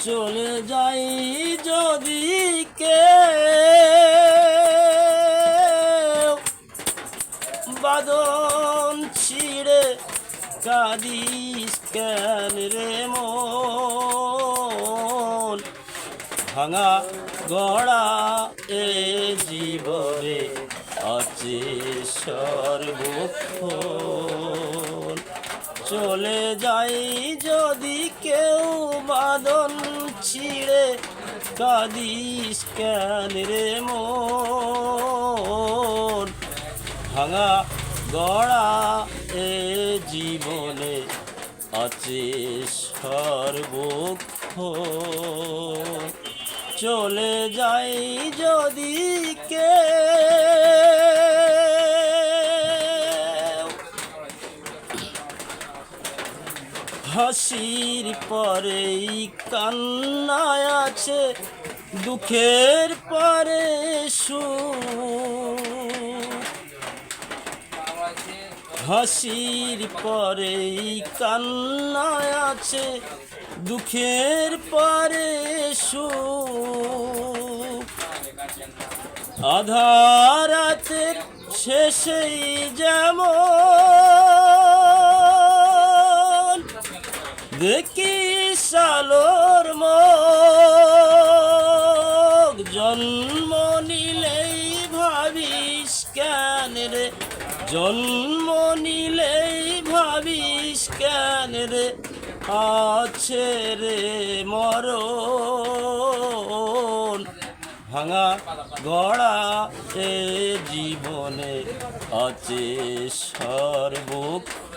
চলে যাই যদি কে বাদন ছিঁড়ে কাঁদিস কেন রে মন ভাঙা গড়া এ জীবনে আছে সর্বক্ষণ চলে যাই যদি কেউ বাদন ছিঁড়ে কাঁদিস কেন রে মন ভাঙা গড়া এ জীবনে আছে সর্বক্ষণ চলে যাই যদি কে হাসির পরেই কান্নায় আছে দুঃখের পরে সুখ হাসির পরেই কান্নায় আছে দুঃখের পরে সুখ আধারাতের শেষেই যেমন দেখি সালোর মুখ জন্ম নিলেই ভাবিস কেন রে জন্ম নিলেই ভাবিস কেন রে আছে রে মরণ ভাঙা গড়া এ জীবনে আছে সর্বক্ষণ